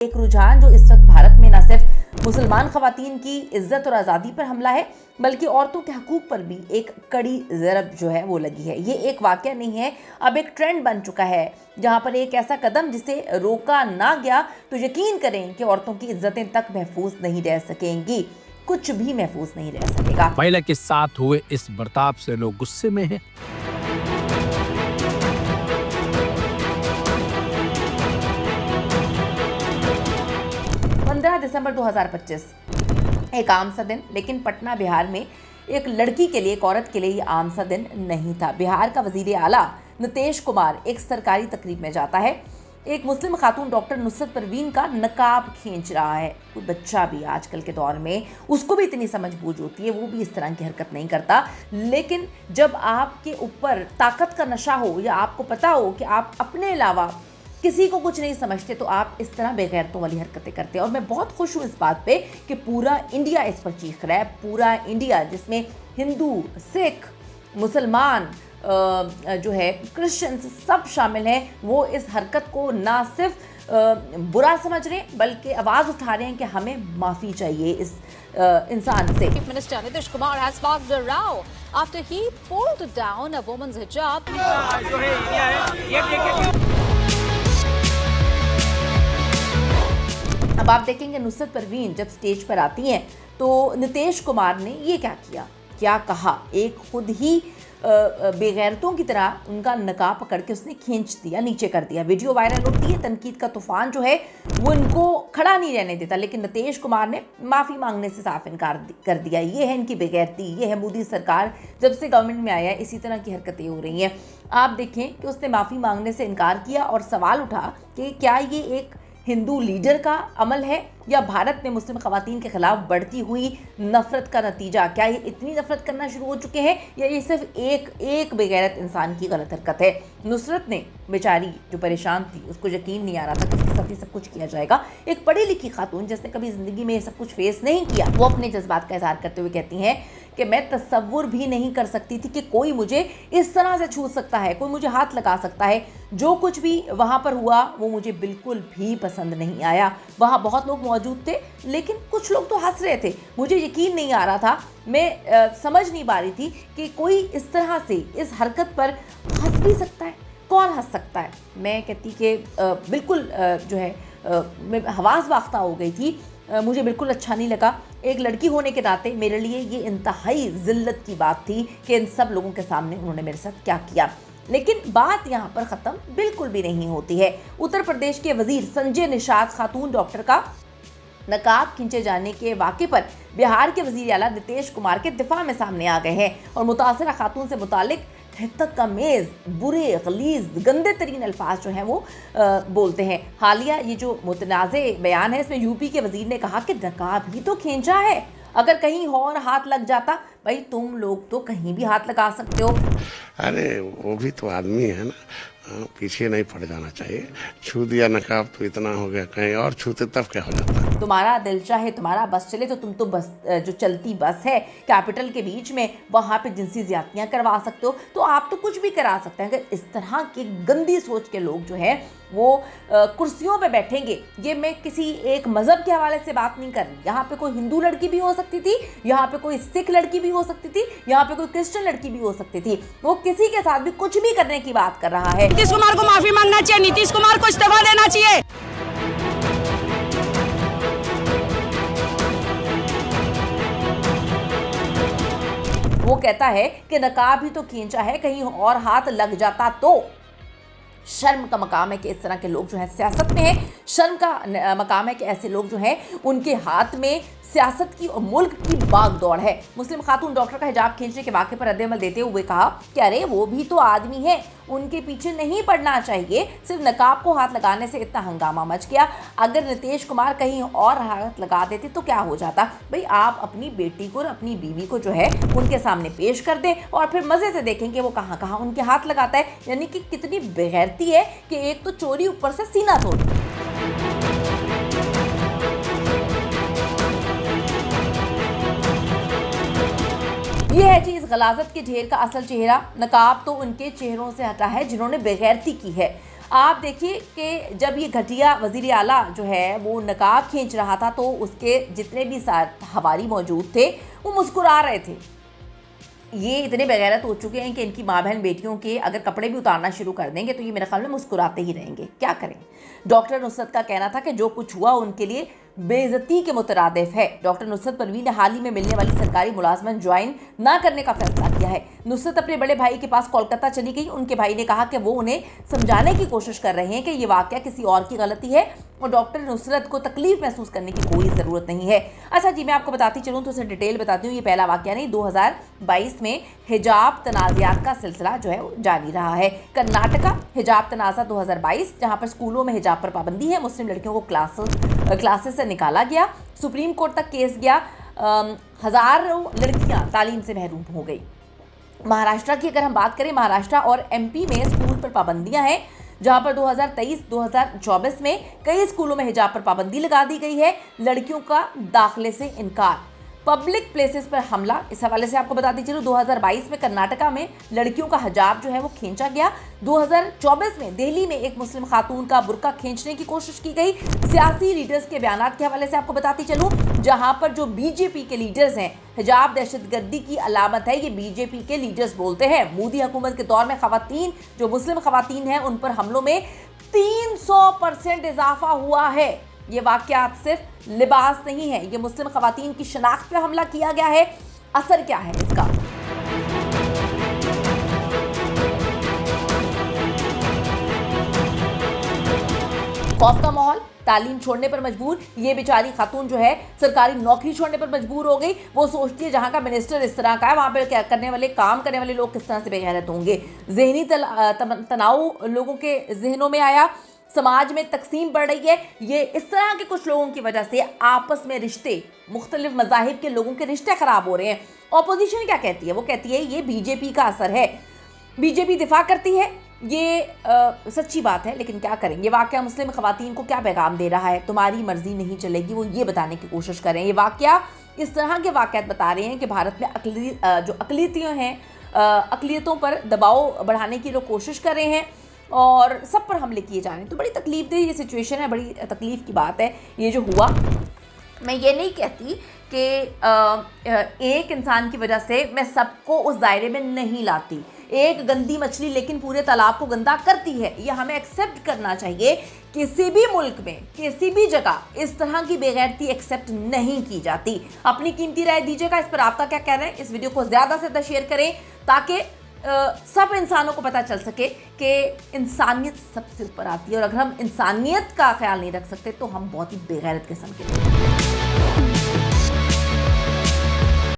एक रुझान जो इस वक्त भारत में न सिर्फ मुसलमान खवातीन की इज्जत और आज़ादी पर हमला है बल्कि औरतों के हकूक पर भी एक कड़ी ज़रब जो है वो लगी है। ये एक वाक़या नहीं है, अब एक ट्रेंड बन चुका है जहाँ पर एक ऐसा कदम जिसे रोका ना गया तो यकीन करें कि औरतों की इज्जतें तक महफूज नहीं रह सकेंगी, कुछ भी महफूज नहीं रह सकेगा। महिला के साथ हुए इस बर्ताव से लोग गुस्से में हैं। 15 दिसंबर 2025 एक आम सा दिन, लेकिन पटना बिहार में एक लड़की के लिए, एक औरत के लिए ये आम सा दिन नहीं था। बिहार का वजीर आला नीतीश कुमार एक सरकारी तकरीब में जाता है। एक मुस्लिम खातून डॉक्टर नुसरत परवीन का नकाब खींच रहा है। कोई बच्चा भी आजकल के दौर में उसको भी इतनी समझ बूझ होती है, वो भी इस तरह की हरकत नहीं करता। लेकिन जब आपके ऊपर ताकत का नशा हो या आपको पता हो कि आप अपने अलावा किसी को कुछ नहीं समझते तो आप इस तरह बेगैरतों वाली हरकतें करते हैं। और मैं बहुत खुश हूँ इस बात पे कि पूरा इंडिया इस पर चीख रहा है। पूरा इंडिया जिसमें हिंदू, सिख, मुसलमान जो है, क्रिश्चियंस सब शामिल हैं, वो इस हरकत को ना सिर्फ बुरा समझ रहे हैं बल्कि आवाज़ उठा रहे हैं कि हमें माफ़ी चाहिए इस इंसान से। Chief Minister Nitish Kumar has sparked a row after he pulled down a woman's hijab. अब आप देखेंगे नुसरत परवीन जब स्टेज पर आती हैं तो नीतीश कुमार ने ये क्या कहा, एक खुद ही बेगैरतों की तरह उनका नकाब पकड़ के उसने खींच दिया, नीचे कर दिया। वीडियो वायरल होती है, तनकीद का तूफान जो है वो इनको खड़ा नहीं रहने देता, लेकिन नीतीश कुमार ने माफ़ी मांगने से साफ इनकार कर दिया। ये है इनकी बेगैरती, ये है मोदी सरकार जब से गवर्नमेंट में आया है इसी तरह की हरकतें हो रही हैं। आप देखें कि उसने माफ़ी मांगने से इनकार किया और सवाल उठा कि क्या ये एक हिंदू लीडर का अमल है या भारत में मुस्लिम खवातीन के खिलाफ बढ़ती हुई नफरत का नतीजा? क्या ये इतनी नफरत करना शुरू हो चुके हैं या ये सिर्फ एक बेगैरत इंसान की गलत हरकत है? नुसरत ने बेचारी जो परेशान थी, उसको यकीन नहीं आ रहा था कि इसके साथ सब कुछ किया जाएगा। एक पढ़ी लिखी खातून जिसने कभी ज़िंदगी में ये सब कुछ फेस नहीं किया, वो अपने जज्बात का इजहार करते हुए कहती हैं कि मैं तसव्वुर भी नहीं कर सकती थी कि कोई मुझे इस तरह से छू सकता है, कोई मुझे हाथ लगा सकता है। जो कुछ भी वहाँ पर हुआ वो मुझे बिल्कुल भी पसंद नहीं आया। वहाँ बहुत लोग मौजूद थे लेकिन कुछ लोग तो हंस रहे थे, मुझे यकीन नहीं आ रहा था, मैं समझ नहीं पा रही थी कि कोई इस तरह से इस हरकत पर हंस भी सकता है, कौन हंस सकता है। मैं कहती कि बिल्कुल जो है मैं हवास वाख्ता हो गई थी, मुझे बिल्कुल अच्छा नहीं लगा। एक लड़की होने के नाते मेरे लिए ये इंतहाई ज़िल्लत की बात थी कि इन सब लोगों के सामने उन्होंने मेरे साथ क्या किया। लेकिन बात यहाँ पर ख़त्म बिल्कुल भी नहीं होती है। उत्तर प्रदेश के वजीर संजय निषाद खातून डॉक्टर का नकाब खींचे जाने के वाक़े पर बिहार के वजीर आला नीतीश कुमार के दिफा में सामने आ गए हैं और मुतासरा खातून से मुतालिक तकमेज़, बुरे, गलीज़, गंदे तरीन अल्फाज जो हैं वो बोलते हैं। हालिया ये जो मुतनाज़े बयान है, इसमें यूपी के वजीर ने कहा कि नकाब ही तो खींचा है, अगर कहीं और हाथ लग जाता, भाई तुम लोग तो कहीं भी हाथ लगा सकते हो। अरे वो भी तो आदमी है ना, पीछे नहीं पड़ जाना चाहिए। छू दिया नकाब तो इतना हो गया, कहीं और छूते तब क्या हो जाता। तुम्हारा दिल चाहे तुम्हारा बस चले तो तुम तो बस जो चलती बस है कैपिटल के बीच में, वहाँ पे जिनसी ज्यादतियाँ करवा सकते हो, तो आप तो कुछ भी करा सकते हैं। अगर इस तरह की गंदी सोच के लोग जो हैं वो कुर्सियों पे बैठेंगे, ये मैं किसी एक मज़हब के हवाले से बात नहीं कर रही, यहाँ पे कोई हिंदू लड़की भी हो सकती थी, यहाँ पे कोई सिख लड़की भी हो सकती थी, यहाँ पे कोई क्रिश्चियन लड़की भी हो सकती थी, वो किसी के साथ भी कुछ भी करने की बात कर रहा है। नीतीश कुमार को माफी मांगना चाहिए, नीतीश कुमार को इस्तीफा देना चाहिए। वो कहता है कि नकाब ही तो खींचा है, कहीं और हाथ लग जाता तो। शर्म का मकाम है कि इस तरह के लोग जो हैं सियासत में हैं। शर्म का मकाम है कि ऐसे लोग जो हैं उनके हाथ में सियासत की और मुल्क की बागदौड़ है। मुस्लिम खातून डॉक्टर का हिजाब खींचने के वाक़े पर रद्द-ए-अमल देते हुए कहा कि अरे वो भी तो आदमी है, उनके पीछे नहीं पड़ना चाहिए, सिर्फ नकाब को हाथ लगाने से इतना हंगामा मच गया। अगर नीतीश कुमार कहीं और हाथ लगा देते तो क्या हो जाता? भाई आप अपनी बेटी को और अपनी बीवी को जो है उनके सामने पेश कर दें और फिर मज़े से देखेंगे वो कहाँ कहाँ उनके हाथ लगाता है। यानी कि कितनी बेगैरती है कि एक तो चोरी ऊपर से सीना तोड़। ये है जी इस गलाजत के ढेर का असल चेहरा। नकाब तो उनके चेहरों से हटा है जिन्होंने बेगैरती की है। आप देखिए कि जब ये घटिया वज़ीर आला जो है वो नकाब खींच रहा था तो उसके जितने भी हवारी मौजूद थे वो मुस्कुरा रहे थे। ये इतने बेगैरत हो चुके हैं कि इनकी माँ बहन बेटियों के अगर कपड़े भी उतारना शुरू कर देंगे तो ये मेरे ख्याल में मुस्कुराते ही रहेंगे। क्या करें। डॉक्टर नुसरत का कहना था कि जो कुछ हुआ उनके लिए बेइज्जती के मुतरादिफ है। डॉक्टर नुसरत परवीन ने हाल ही में मिलने वाली सरकारी मुलाजमत ज्वाइन ना करने का फैसला किया है। नुसरत अपने बड़े भाई के पास कोलकाता चली गई। उनके भाई ने कहा कि वो उन्हें समझाने की कोशिश कर रहे हैं कि ये वाकया किसी और की गलती है और डॉक्टर नुसरत को तकलीफ महसूस करने की कोई ज़रूरत नहीं है। अच्छा जी, मैं आपको बताती चलूँ तो उसे डिटेल बताती हूँ। ये पहला वाकया नहीं, 2022 में हिजाब तनाज़ात का सिलसिला जो है वो जारी रहा है। कर्नाटका हिजाब तनाज़ा 2022, जहाँ पर स्कूलों में हिजाब पर पाबंदी है, मुस्लिम लड़कियों को क्लासेस से निकाला गया, सुप्रीम कोर्ट तक केस गया, हज़ारों लड़कियाँ तालीम से महरूम हो गई। महाराष्ट्र की अगर हम बात करें, महाराष्ट्र और एमपी में स्कूल पर पाबंदियां हैं, जहां पर 2023-2024 में कई स्कूलों में हिजाब पर पाबंदी लगा दी गई है। लड़कियों का दाखिले से इनकार, पब्लिक प्लेसेस पर हमला। इस हवाले से आपको बताती चलूँ 2022 में कर्नाटका में लड़कियों का हिजाब जो है वो खींचा गया। 2024 में दिल्ली में एक मुस्लिम खातून का बुर्का खींचने की कोशिश की गई। सियासी लीडर्स के बयानात के हवाले से आपको बताती चलूँ, जहां पर जो बीजेपी के लीडर्स हैं, हिजाब दहशतगर्दी की अलामत है, ये बीजेपी के लीडर्स बोलते हैं। मोदी हुकूमत के दौर में खवातीन, जो मुस्लिम खवातीन हैं, उन पर हमलों में 300% इजाफा हुआ है। ये वाकयात सिर्फ लिबास नहीं है, ये मुस्लिम खवातीन की शनाख्त पे हमला किया गया है। असर क्या है इसका? खौफ का माहौल, तालीम छोड़ने पर मजबूर। ये बेचारी खातून जो है सरकारी नौकरी छोड़ने पर मजबूर हो गई। वो सोचती है जहाँ का मिनिस्टर इस तरह का है, वहाँ पे क्या करने वाले, काम करने वाले लोग किस तरह से बेगैरत होंगे। जहनी तनाव लोगों के जहनों में आया। समाज में तकसीम बढ़ रही है। ये इस तरह के कुछ लोगों की वजह से आपस में रिश्ते, मुख्तलिफ मज़ाहिब के लोगों के रिश्ते ख़राब हो रहे हैं। ऑपोजिशन क्या कहती है? वो कहती है ये बीजेपी का असर है, बीजेपी दिफा करती है। ये सच्ची बात है, लेकिन क्या करें। ये वाकया मुस्लिम खवातीन को क्या पैगाम दे रहा है? तुम्हारी मर्जी नहीं चलेगी, वो ये बताने की कोशिश करें। ये वाकया इस तरह के वाकयात बता रहे हैं कि भारत में जो अक़लियतें हैं, अक़लियतों पर दबाव बढ़ाने की लोग कोशिश कर रहे हैं और सब पर हमले किए जा रहे हैं। तो बड़ी तकलीफ दे ये सिचुएशन है, बड़ी तकलीफ़ की बात है ये जो हुआ। मैं ये नहीं कहती कि एक इंसान की वजह से मैं सबको उस दायरे में नहीं लाती। एक गंदी मछली लेकिन पूरे तालाब को गंदा करती है, ये हमें एक्सेप्ट करना चाहिए। किसी भी मुल्क में, किसी भी जगह इस तरह की बेगैरती एक्सेप्ट नहीं की जाती। अपनी कीमती राय दीजिएगा, इस पर आपका क्या कहना है? इस वीडियो को ज़्यादा से ज़्यादा शेयर करें ताकि सब इंसानों को पता चल सके कि इंसानियत सबसे ऊपर आती है, और अगर हम इंसानियत का ख्याल नहीं रख सकते तो हम बहुत ही बेगैरत किस्म के लोग हैं।